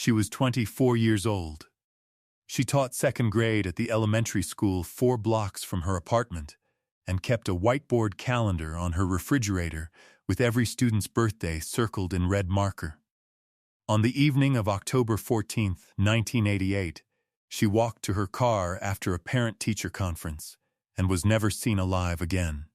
She was 24 years old. She taught second grade at the elementary school 4 blocks from her apartment and kept a whiteboard calendar on her refrigerator with every student's birthday circled in red marker. On the evening of October 14, 1988, she walked to her car after a parent-teacher conference and was never seen alive again.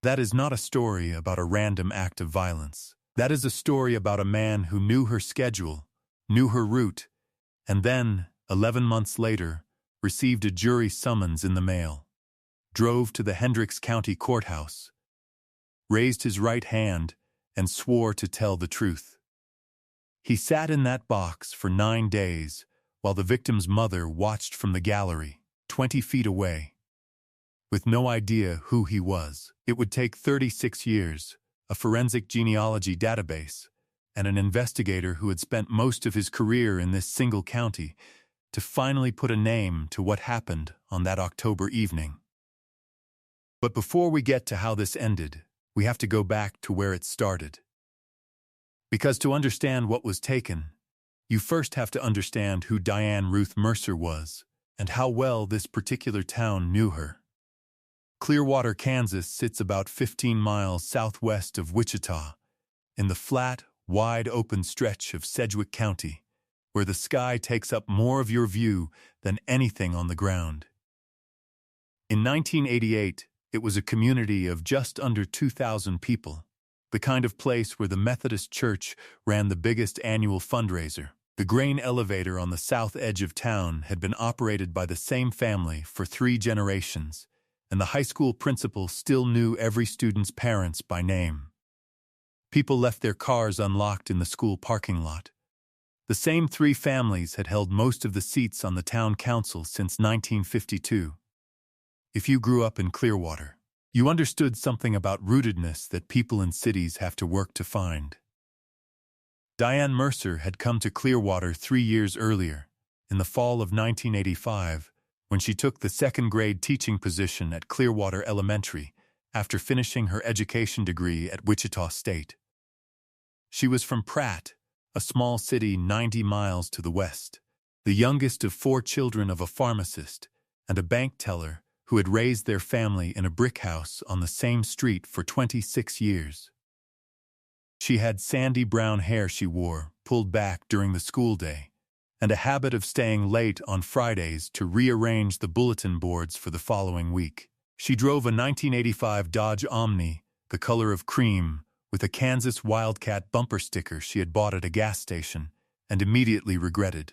That is not a story about a random act of violence. That is a story about a man who knew her schedule, knew her route, and then, 11 months later, received a jury summons in the mail, drove to the Hendricks County Courthouse, raised his right hand, and swore to tell the truth. He sat in that box for 9 days while the victim's mother watched from the gallery, 20 feet away. With no idea who he was, it would take 36 years, a forensic genealogy database, and an investigator who had spent most of his career in this single county to finally put a name to what happened on that October evening. But before we get to how this ended, we have to go back to where it started. Because to understand what was taken, you first have to understand who Diane Ruth Mercer was and how well this particular town knew her. Clearwater, Kansas sits about 15 miles southwest of Wichita, in the flat, wide-open stretch of Sedgwick County, where the sky takes up more of your view than anything on the ground. In 1988, it was a community of just under 2,000 people, the kind of place where the Methodist Church ran the biggest annual fundraiser. The grain elevator on the south edge of town had been operated by the same family for 3 generations, and the high school principal still knew every student's parents by name. People left their cars unlocked in the school parking lot. The same 3 families had held most of the seats on the town council since 1952. If you grew up in Clearwater, you understood something about rootedness that people in cities have to work to find. Diane Mercer had come to Clearwater 3 years earlier, in the fall of 1985, when she took the second-grade teaching position at Clearwater Elementary after finishing her education degree at Wichita State. She was from Pratt, a small city 90 miles to the west, the youngest of 4 children of a pharmacist and a bank teller who had raised their family in a brick house on the same street for 26 years. She had sandy brown hair she wore, pulled back during the school day, and a habit of staying late on Fridays to rearrange the bulletin boards for the following week. She drove a 1985 Dodge Omni, the color of cream, with a Kansas Wildcat bumper sticker she had bought at a gas station and immediately regretted.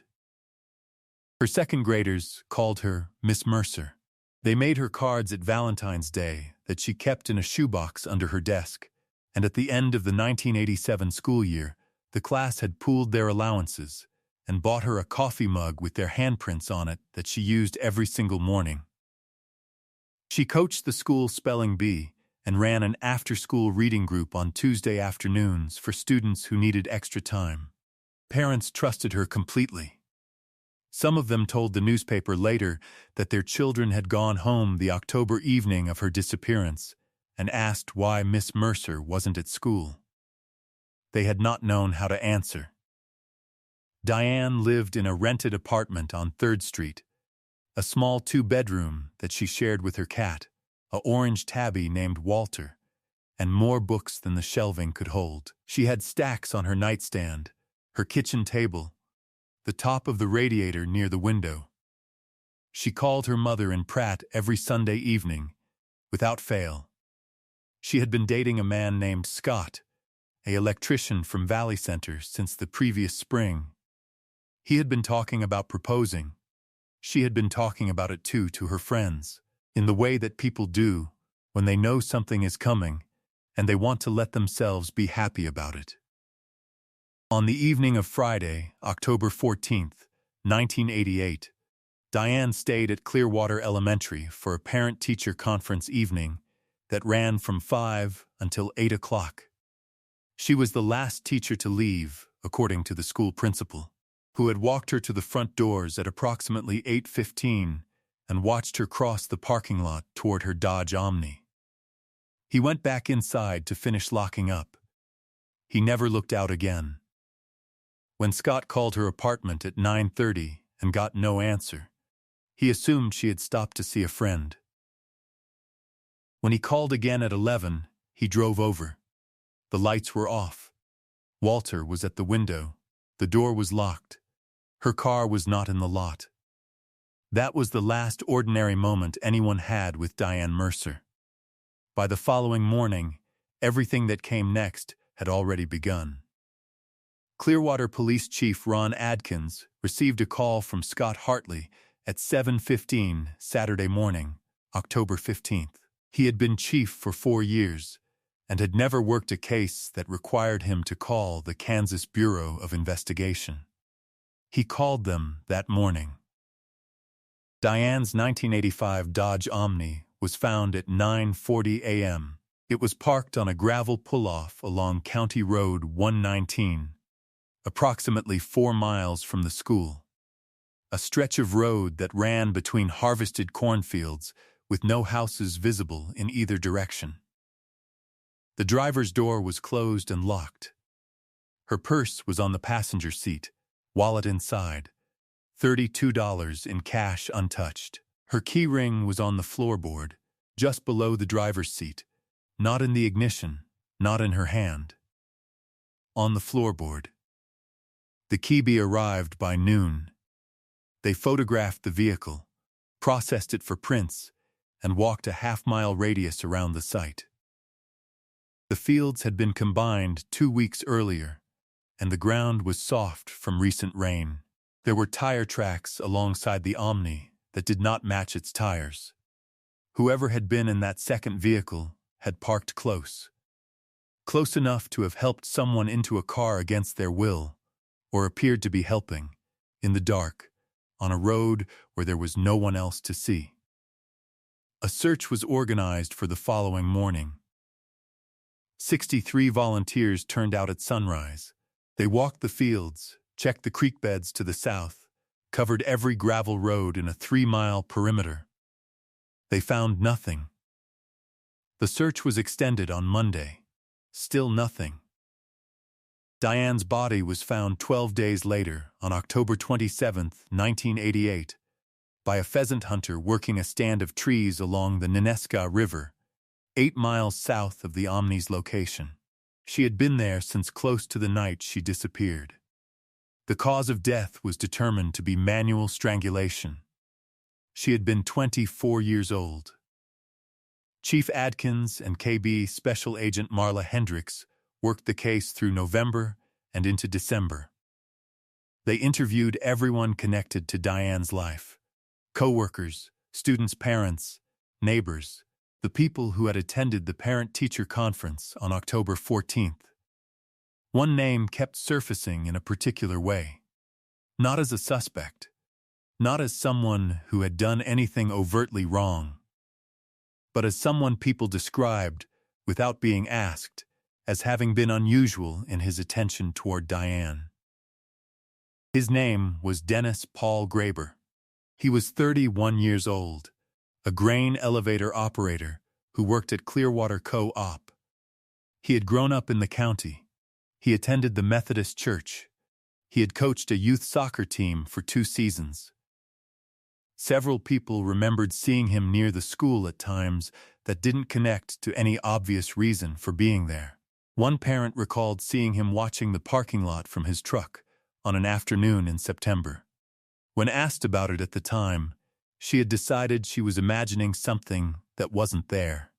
Her second graders called her Miss Mercer. They made her cards at Valentine's Day that she kept in a shoebox under her desk, and at the end of the 1987 school year, the class had pooled their allowances and bought her a coffee mug with their handprints on it that she used every single morning. She coached the school spelling bee and ran an after-school reading group on Tuesday afternoons for students who needed extra time. Parents trusted her completely. Some of them told the newspaper later that their children had gone home the October evening of her disappearance and asked why Miss Mercer wasn't at school. They had not known how to answer. Diane lived in a rented apartment on 3rd Street, a small 2-bedroom that she shared with her cat, a orange tabby named Walter, and more books than the shelving could hold. She had stacks on her nightstand, her kitchen table, the top of the radiator near the window. She called her mother in Pratt every Sunday evening, without fail. She had been dating a man named Scott, an electrician from Valley Center, since the previous spring. He had been talking about proposing. She had been talking about it too to her friends, in the way that people do when they know something is coming and they want to let themselves be happy about it. On the evening of Friday, October 14, 1988, Diane stayed at Clearwater Elementary for a parent-teacher conference evening that ran from 5 until 8 o'clock. She was the last teacher to leave, according to the school principal, who had walked her to the front doors at approximately 8:15 and watched her cross the parking lot toward her Dodge Omni. He went back inside to finish locking up. He never looked out again. When Scott called her apartment at 9:30 and got no answer, he assumed she had stopped to see a friend. When he called again at 11, he drove over. The lights were off. Walter was at the window. The door was locked. Her car was not in the lot. That was the last ordinary moment anyone had with Diane Mercer. By the following morning, everything that came next had already begun. Clearwater Police Chief Ron Adkins received a call from Scott Hartley at 7:15 Saturday morning, October 15th. He had been chief for 4 years and had never worked a case that required him to call the Kansas Bureau of Investigation. He called them that morning. Diane's 1985 Dodge Omni was found at 9:40 a.m. It was parked on a gravel pull-off along County Road 119, approximately 4 miles from the school. A stretch of road that ran between harvested cornfields with no houses visible in either direction. The driver's door was closed and locked. Her purse was on the passenger seat, wallet inside, $32 in cash untouched. Her key ring was on the floorboard, just below the driver's seat, not in the ignition, not in her hand. On the floorboard. The key arrived by noon. They photographed the vehicle, processed it for prints, and walked a half-mile radius around the site. The fields had been combined 2 weeks earlier, and the ground was soft from recent rain. There were tire tracks alongside the Omni that did not match its tires. Whoever had been in that second vehicle had parked close enough to have helped someone into a car against their will, or appeared to be helping, in the dark, on a road where there was no one else to see. A search was organized for the following morning. 63 volunteers turned out at sunrise. They walked the fields, checked the creek beds to the south, covered every gravel road in a 3-mile perimeter. They found nothing. The search was extended on Monday. Still nothing. Diane's body was found 12 days later, on October 27, 1988, by a pheasant hunter working a stand of trees along the Neneska River, 8 miles south of the Omni's location. She had been there since close to the night she disappeared. The cause of death was determined to be manual strangulation. She had been 24 years old. Chief Adkins and KB Special Agent Marla Hendricks worked the case through November and into December. They interviewed everyone connected to Diane's life: co-workers, students' parents, neighbors, the people who had attended the parent-teacher conference on October 14th. One name kept surfacing in a particular way. Not as a suspect, not as someone who had done anything overtly wrong, but as someone people described, without being asked, as having been unusual in his attention toward Diane. His name was Dennis Paul Graber. He was 31 years old, a grain elevator operator who worked at Clearwater Co-op. He had grown up in the county. He attended the Methodist Church. He had coached a youth soccer team for 2 seasons. Several people remembered seeing him near the school at times that didn't connect to any obvious reason for being there. One parent recalled seeing him watching the parking lot from his truck on an afternoon in September. When asked about it at the time, she had decided she was imagining something that wasn't there.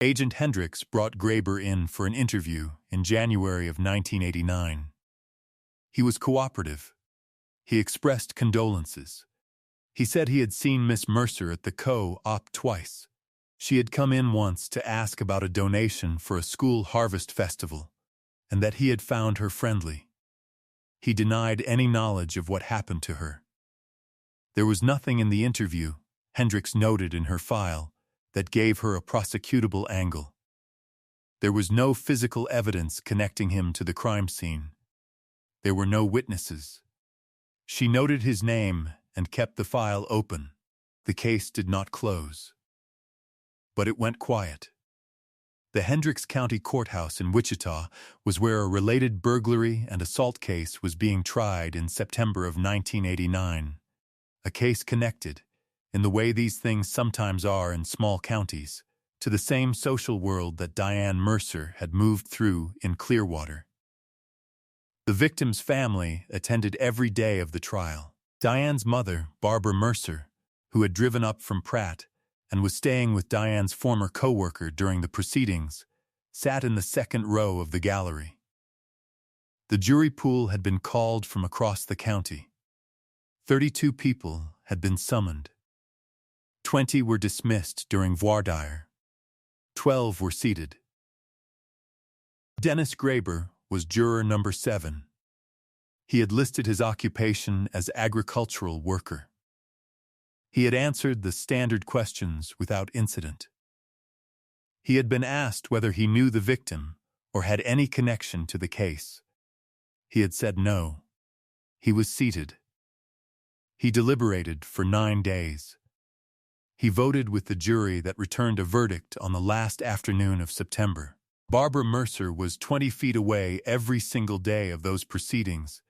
Agent Hendricks brought Graber in for an interview in January of 1989. He was cooperative. He expressed condolences. He said he had seen Miss Mercer at the co-op twice. She had come in once to ask about a donation for a school harvest festival, and that he had found her friendly. He denied any knowledge of what happened to her. There was nothing in the interview, Hendricks noted in her file, that gave her a prosecutable angle. There was no physical evidence connecting him to the crime scene. There were no witnesses. She noted his name and kept the file open. The case did not close. But it went quiet. The Hendricks County Courthouse in Wichita was where a related burglary and assault case was being tried in September of 1989. A case connected, in the way these things sometimes are in small counties, to the same social world that Diane Mercer had moved through in Clearwater. The victim's family attended every day of the trial. Diane's mother, Barbara Mercer, who had driven up from Pratt and was staying with Diane's former co-worker during the proceedings, sat in the second row of the gallery. The jury pool had been called from across the county. 32 people had been summoned. 20 were dismissed during voir dire. 12 were seated. Dennis Graber was juror number 7. He had listed his occupation as agricultural worker. He had answered the standard questions without incident. He had been asked whether he knew the victim or had any connection to the case. He had said no. He was seated. He deliberated for 9 days. He voted with the jury that returned a verdict on the last afternoon of September. Barbara Mercer was 20 feet away every single day of those proceedings,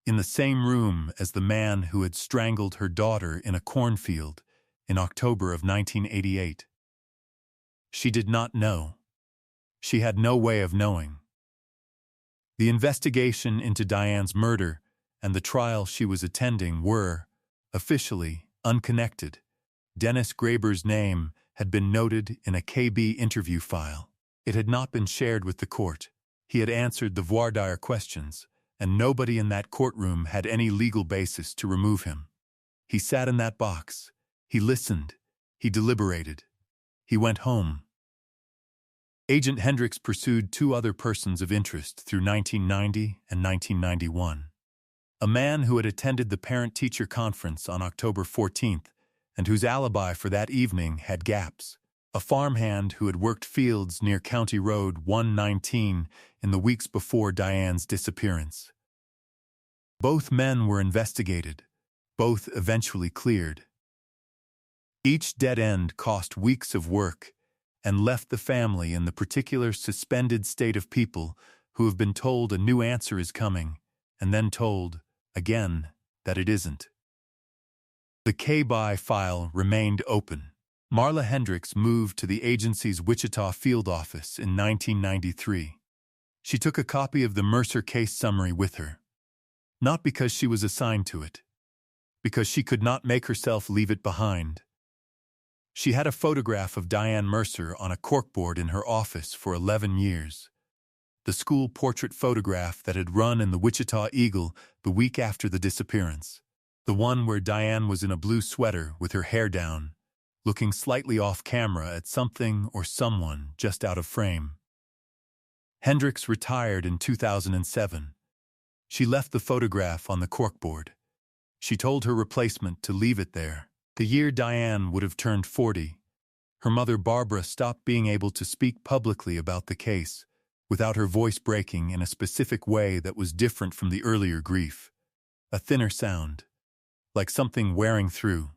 in the same room as the man who had strangled her daughter in a cornfield in October of 1988. She did not know. She had no way of knowing. The investigation into Diane's murder and the trial she was attending were, officially, unconnected. Dennis Graber's name had been noted in a KB interview file. It had not been shared with the court. He had answered the voir dire questions, and nobody in that courtroom had any legal basis to remove him. He sat in that box. He listened. He deliberated. He went home. Agent Hendricks pursued 2 other persons of interest through 1990 and 1991. A man who had attended the parent-teacher conference on October 14th and whose alibi for that evening had gaps. A farmhand who had worked fields near County Road 119 in the weeks before Diane's disappearance. Both men were investigated. Both eventually cleared. Each dead end cost weeks of work and left the family in the particular suspended state of people who have been told a new answer is coming and then told, again, that it isn't. The KB file remained open. Marla Hendricks moved to the agency's Wichita field office in 1993. She took a copy of the Mercer case summary with her. Not because she was assigned to it. Because she could not make herself leave it behind. She had a photograph of Diane Mercer on a corkboard in her office for 11 years. The school portrait photograph that had run in the Wichita Eagle the week after the disappearance. The one where Diane was in a blue sweater with her hair down, looking slightly off camera at something or someone just out of frame. Hendricks retired in 2007. She left the photograph on the corkboard. She told her replacement to leave it there. The year Diane would have turned 40, her mother Barbara stopped being able to speak publicly about the case, without her voice breaking in a specific way that was different from the earlier grief. A thinner sound, like something wearing through.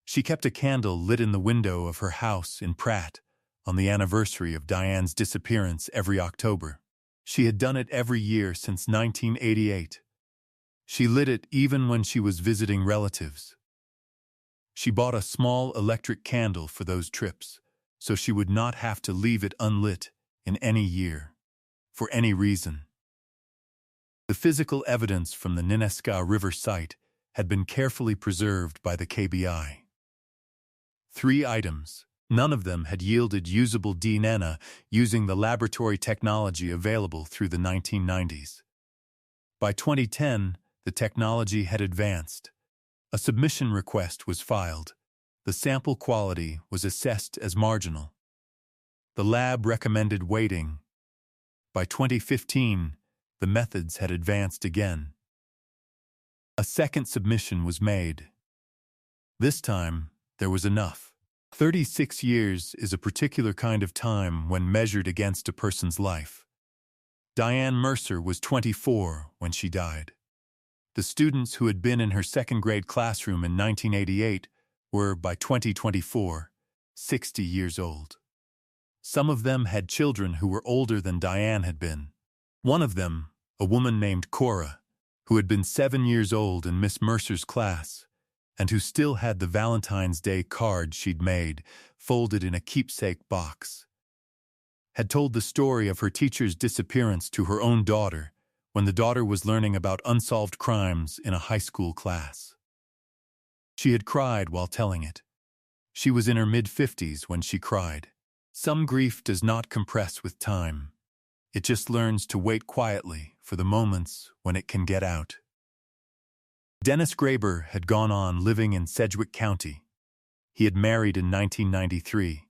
She kept a candle lit in the window of her house in Pratt on the anniversary of Diane's disappearance every October. She had done it every year since 1988. She lit it even when she was visiting relatives. She bought a small electric candle for those trips, so she would not have to leave it unlit in any year, for any reason. The physical evidence from the Ninesca River site had been carefully preserved by the KBI. 3 items. None of them had yielded usable DNA using the laboratory technology available through the 1990s. By 2010, the technology had advanced. A submission request was filed. The sample quality was assessed as marginal. The lab recommended waiting. By 2015, the methods had advanced again. A second submission was made. This time, there was enough. 36 years is a particular kind of time when measured against a person's life. Diane Mercer was 24 when she died. The students who had been in her second-grade classroom in 1988 were, by 2024, 60 years old. Some of them had children who were older than Diane had been. One of them, a woman named Cora, who had been 7 years old in Miss Mercer's class, and who still had the Valentine's Day card she'd made, folded in a keepsake box, had told the story of her teacher's disappearance to her own daughter when the daughter was learning about unsolved crimes in a high school class. She had cried while telling it. She was in her mid-50s when she cried. Some grief does not compress with time. It just learns to wait quietly for the moments when it can get out. Dennis Graber had gone on living in Sedgwick County. He had married in 1993.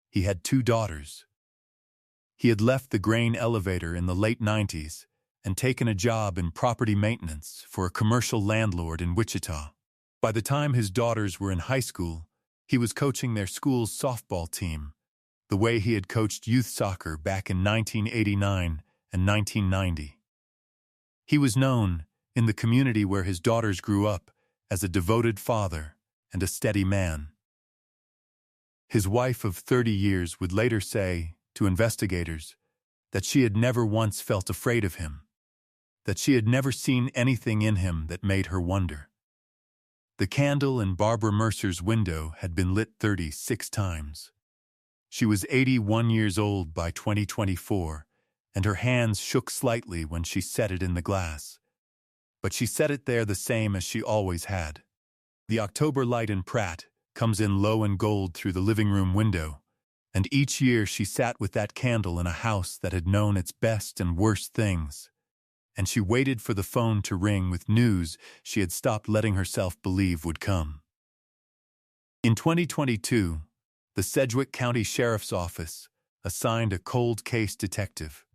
He had 2 daughters. He had left the grain elevator in the late 90s and taken a job in property maintenance for a commercial landlord in Wichita. By the time his daughters were in high school, he was coaching their school's softball team, the way he had coached youth soccer back in 1989 and 1990. He was known, in the community where his daughters grew up, as a devoted father and a steady man. His wife of 30 years would later say to investigators that she had never once felt afraid of him, that she had never seen anything in him that made her wonder. The candle in Barbara Mercer's window had been lit 36 times. She was 81 years old by 2024, and her hands shook slightly when she set it in the glass. But she set it there the same as she always had. The October light in Pratt comes in low and gold through the living room window, and each year she sat with that candle in a house that had known its best and worst things, and she waited for the phone to ring with news she had stopped letting herself believe would come. In 2022, the Sedgwick County Sheriff's Office assigned a cold case detective,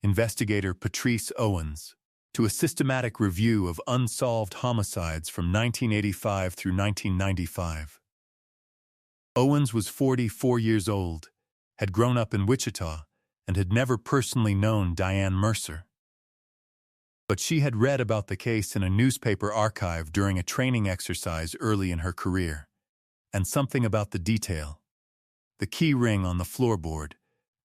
investigator Patrice Owens, to a systematic review of unsolved homicides from 1985 through 1995. Owens was 44 years old, had grown up in Wichita, and had never personally known Diane Mercer. But she had read about the case in a newspaper archive during a training exercise early in her career, and something about the detail, the key ring on the floorboard,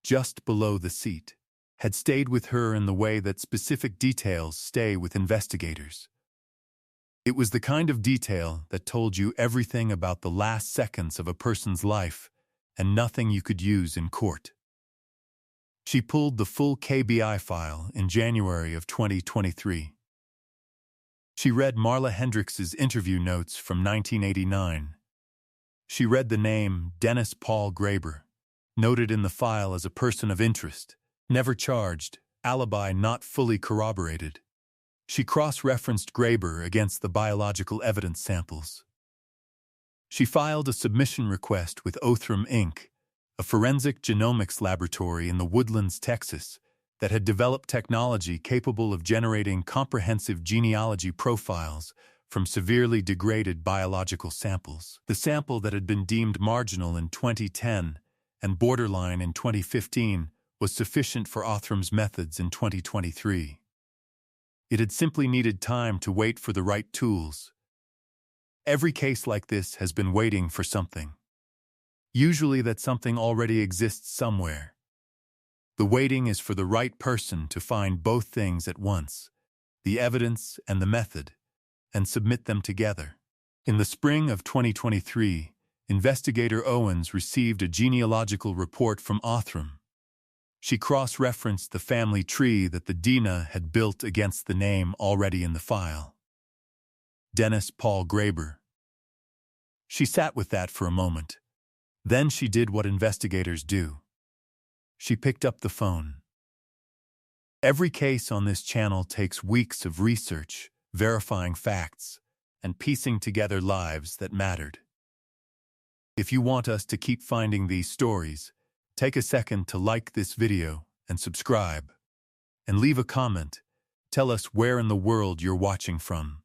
just below the seat, had stayed with her in the way that specific details stay with investigators. It was the kind of detail that told you everything about the last seconds of a person's life and nothing you could use in court. She pulled the full KBI file in January of 2023. She read Marla Hendricks's interview notes from 1989. She read the name Dennis Paul Graber, noted in the file as a person of interest, never charged, alibi not fully corroborated. She cross-referenced Graber against the biological evidence samples. She filed a submission request with Othram Inc., a forensic genomics laboratory in the Woodlands, Texas, that had developed technology capable of generating comprehensive genealogy profiles from severely degraded biological samples. The sample that had been deemed marginal in 2010 and borderline in 2015 was sufficient for Othram's methods in 2023. It had simply needed time to wait for the right tools. Every case like this has been waiting for something. Usually that something already exists somewhere. The waiting is for the right person to find both things at once, the evidence and the method, and submit them together. In the spring of 2023, investigator Owens received a genealogical report from Othram. She cross-referenced the family tree that the DINA had built against the name already in the file. Dennis Paul Graber. She sat with that for a moment. Then she did what investigators do. She picked up the phone. Every case on this channel takes weeks of research, verifying facts, and piecing together lives that mattered. If you want us to keep finding these stories, take a second to like this video and subscribe. And leave a comment. Tell us where in the world you're watching from.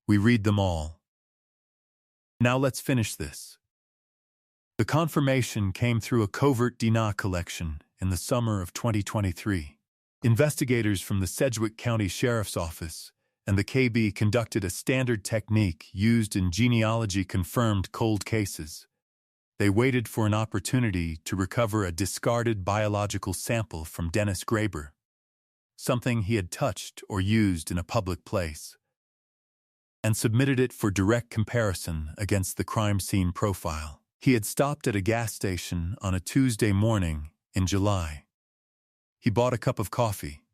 We read them all. Now let's finish this. The confirmation came through a covert DNA collection in the summer of 2023. Investigators from the Sedgwick County Sheriff's Office and the KB conducted a standard technique used in genealogy-confirmed cold cases. They waited for an opportunity to recover a discarded biological sample from Dennis Graber, something he had touched or used in a public place, and submitted it for direct comparison against the crime scene profile. He had stopped at a gas station on a Tuesday morning in July. He bought a cup of coffee.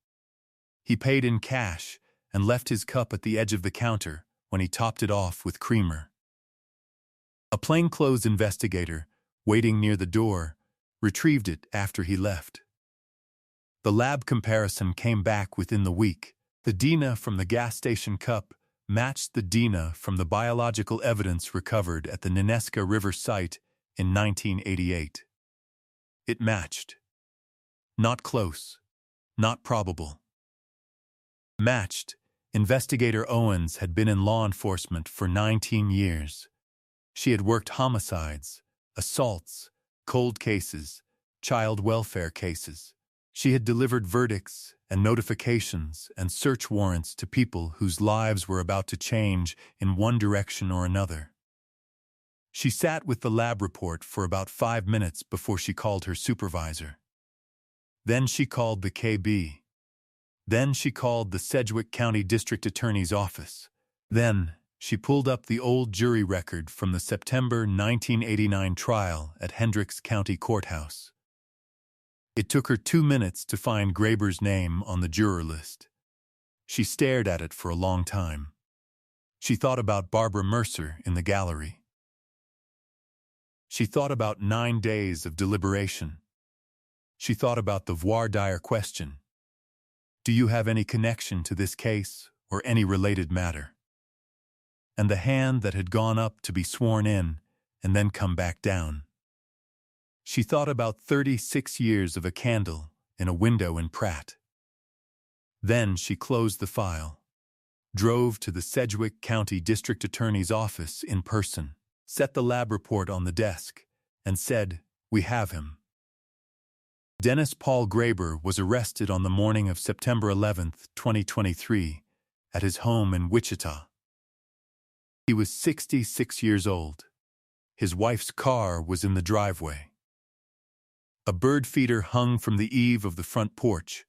He paid in cash and left his cup at the edge of the counter when he topped it off with creamer. A plainclothes investigator, waiting near the door, retrieved it after he left. The lab comparison came back within the week. The DNA from the gas station cup matched the DNA from the biological evidence recovered at the Neneska River site in 1988. It matched. Not close. Not probable. Matched. Investigator Owens had been in law enforcement for 19 years. She had worked homicides, assaults, cold cases, child welfare cases. She had delivered verdicts and notifications and search warrants to people whose lives were about to change in one direction or another. She sat with the lab report for about 5 minutes before she called her supervisor. Then she called the KB. Then she called the Sedgwick County District Attorney's office. Then she pulled up the old jury record from the September 1989 trial at Hendricks County Courthouse. It took her 2 minutes to find Graber's name on the juror list. She stared at it for a long time. She thought about Barbara Mercer in the gallery. She thought about 9 days of deliberation. She thought about the voir dire question. Do you have any connection to this case or any related matter? And the hand that had gone up to be sworn in and then come back down. She thought about 36 years of a candle in a window in Pratt. Then she closed the file, drove to the Sedgwick County District Attorney's office in person, set the lab report on the desk, and said, "We have him." Dennis Paul Graber was arrested on the morning of September 11, 2023, at his home in Wichita. He was 66 years old. His wife's car was in the driveway. A bird feeder hung from the eave of the front porch,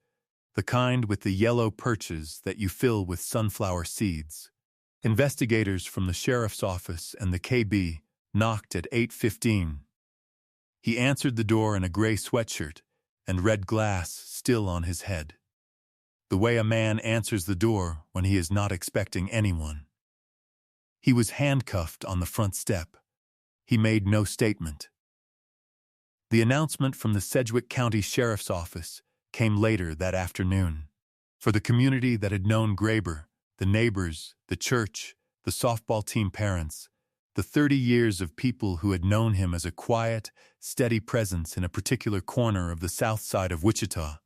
the kind with the yellow perches that you fill with sunflower seeds. Investigators from the sheriff's office and the KB knocked at 8:15. He answered the door in a gray sweatshirt and red glass still on his head. The way a man answers the door when he is not expecting anyone. He was handcuffed on the front step. He made no statement. The announcement from the Sedgwick County Sheriff's Office came later that afternoon. For the community that had known Graber, the neighbors, the church, the softball team parents, the 30 years of people who had known him as a quiet, steady presence in a particular corner of the south side of Wichita,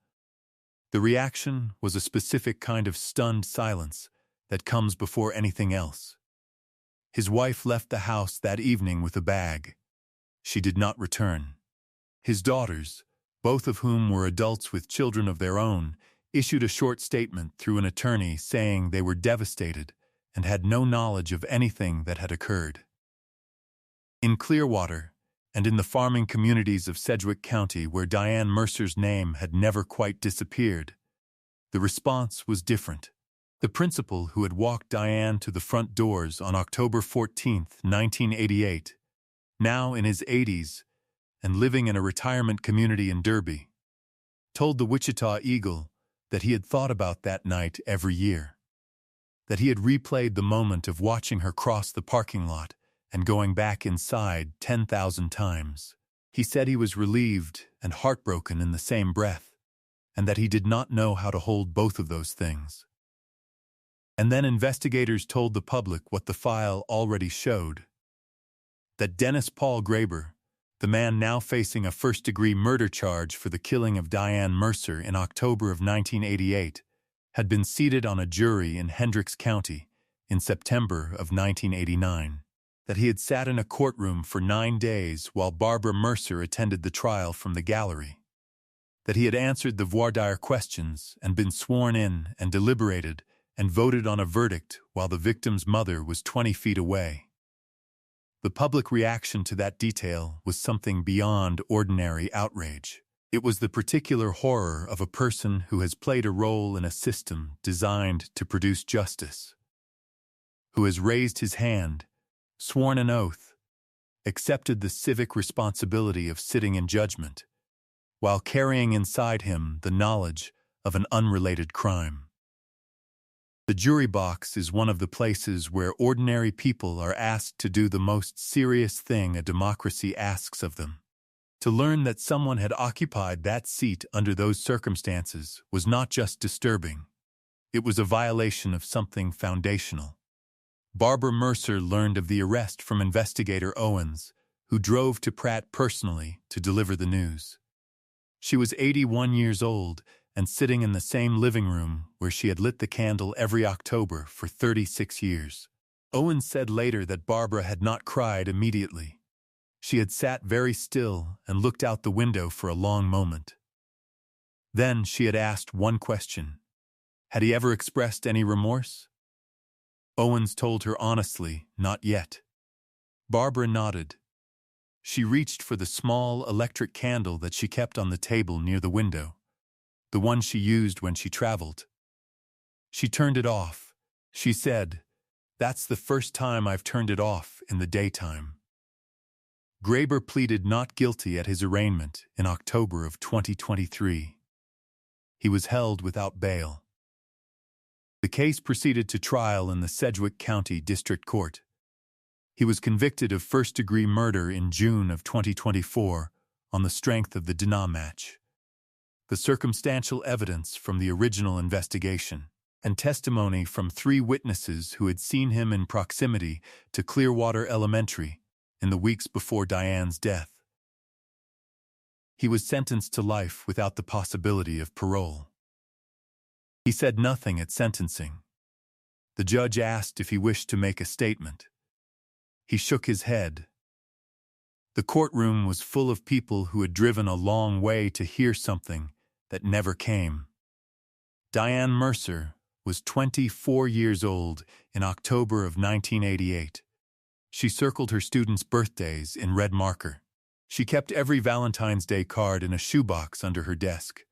the reaction was a specific kind of stunned silence that comes before anything else. His wife left the house that evening with a bag. She did not return. His daughters, both of whom were adults with children of their own, issued a short statement through an attorney saying they were devastated and had no knowledge of anything that had occurred. In Clearwater, and in the farming communities of Sedgwick County where Diane Mercer's name had never quite disappeared, the response was different. The principal who had walked Diane to the front doors on October 14, 1988, now in his 80s and living in a retirement community in Derby, told the Wichita Eagle that he had thought about that night every year, that he had replayed the moment of watching her cross the parking lot and going back inside 10,000 times. He said he was relieved and heartbroken in the same breath, and that he did not know how to hold both of those things. And then investigators told the public what the file already showed, that Dennis Paul Graber, the man now facing a first-degree murder charge for the killing of Diane Mercer in October of 1988, had been seated on a jury in Hendricks County in September of 1989. That he had sat in a courtroom for 9 days while Barbara Mercer attended the trial from the gallery. That he had answered the voir dire questions and been sworn in and deliberated and voted on a verdict while the victim's mother was 20 feet away. The public reaction to that detail was something beyond ordinary outrage. It was the particular horror of a person who has played a role in a system designed to produce justice, who has raised his hand, sworn an oath, accepted the civic responsibility of sitting in judgment, while carrying inside him the knowledge of an unrelated crime. The jury box is one of the places where ordinary people are asked to do the most serious thing a democracy asks of them. To learn that someone had occupied that seat under those circumstances was not just disturbing, it was a violation of something foundational. Barbara Mercer learned of the arrest from investigator Owens, who drove to Pratt personally to deliver the news. She was 81 years old and sitting in the same living room where she had lit the candle every October for 36 years. Owens said later that Barbara had not cried immediately. She had sat very still and looked out the window for a long moment. Then she had asked one question. Had he ever expressed any remorse? Owens told her honestly, not yet. Barbara nodded. She reached for the small electric candle that she kept on the table near the window, the one she used when she traveled. She turned it off. She said, "That's the first time I've turned it off in the daytime." Graber pleaded not guilty at his arraignment in October of 2023. He was held without bail. The case proceeded to trial in the Sedgwick County District Court. He was convicted of first-degree murder in June of 2024 on the strength of the DNA match. The circumstantial evidence from the original investigation and testimony from 3 witnesses who had seen him in proximity to Clearwater Elementary in the weeks before Diane's death. He was sentenced to life without the possibility of parole. He said nothing at sentencing. The judge asked if he wished to make a statement. He shook his head. The courtroom was full of people who had driven a long way to hear something that never came. Diane Mercer was 24 years old in October of 1988. She circled her students' birthdays in red marker. She kept every Valentine's Day card in a shoebox under her desk.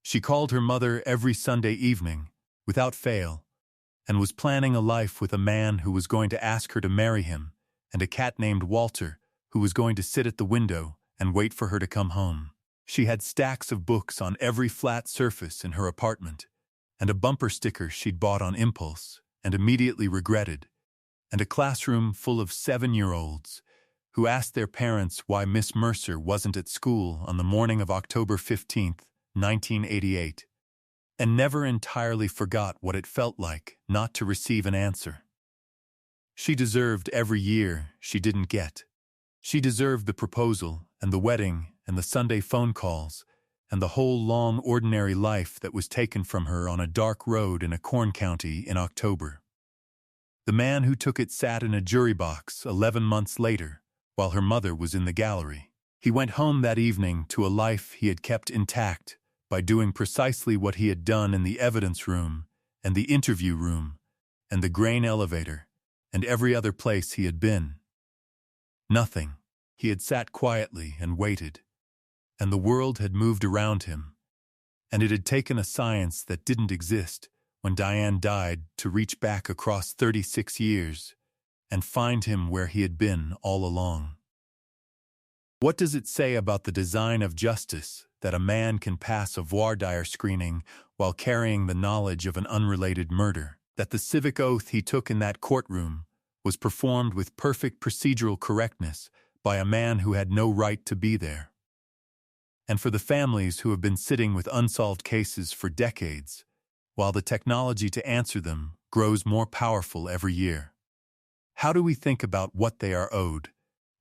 She called her mother every Sunday evening, without fail, and was planning a life with a man who was going to ask her to marry him, and a cat named Walter who was going to sit at the window and wait for her to come home. She had stacks of books on every flat surface in her apartment, and a bumper sticker she'd bought on impulse and immediately regretted, and a classroom full of 7-year-olds who asked their parents why Miss Mercer wasn't at school on the morning of October 15th, 1988, and never entirely forgot what it felt like not to receive an answer. She deserved every year she didn't get. She deserved the proposal and the wedding and the Sunday phone calls and the whole long ordinary life that was taken from her on a dark road in a corn county in October. The man who took it sat in a jury box 11 months later while her mother was in the gallery. He went home that evening to a life he had kept intact by doing precisely what he had done in the evidence room and the interview room and the grain elevator and every other place he had been. Nothing. He had sat quietly and waited, and the world had moved around him, and it had taken a science that didn't exist when Diane died to reach back across 36 years and find him where he had been all along. What does it say about the design of justice that a man can pass a voir dire screening while carrying the knowledge of an unrelated murder, that the civic oath he took in that courtroom was performed with perfect procedural correctness by a man who had no right to be there? And for the families who have been sitting with unsolved cases for decades, while the technology to answer them grows more powerful every year, how do we think about what they are owed,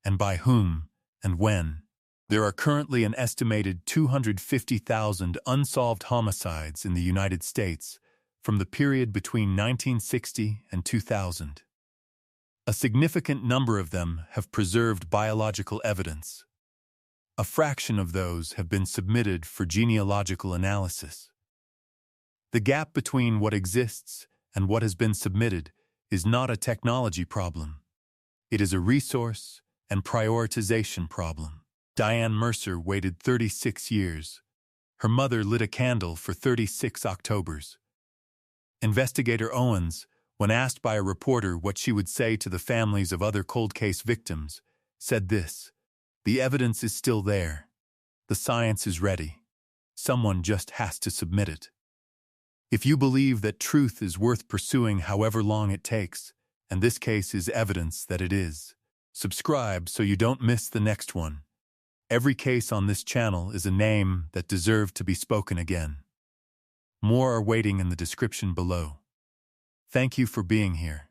and by whom, and when? There are currently an estimated 250,000 unsolved homicides in the United States from the period between 1960 and 2000. A significant number of them have preserved biological evidence. A fraction of those have been submitted for genealogical analysis. The gap between what exists and what has been submitted is not a technology problem. It is a resource and prioritization problem. Diane Mercer waited 36 years. Her mother lit a candle for 36 Octobers. Investigator Owens, when asked by a reporter what she would say to the families of other cold case victims, said this: "The evidence is still there. The science is ready. Someone just has to submit it." If you believe that truth is worth pursuing however long it takes, and this case is evidence that it is, subscribe so you don't miss the next one. Every case on this channel is a name that deserved to be spoken again. More are waiting in the description below. Thank you for being here.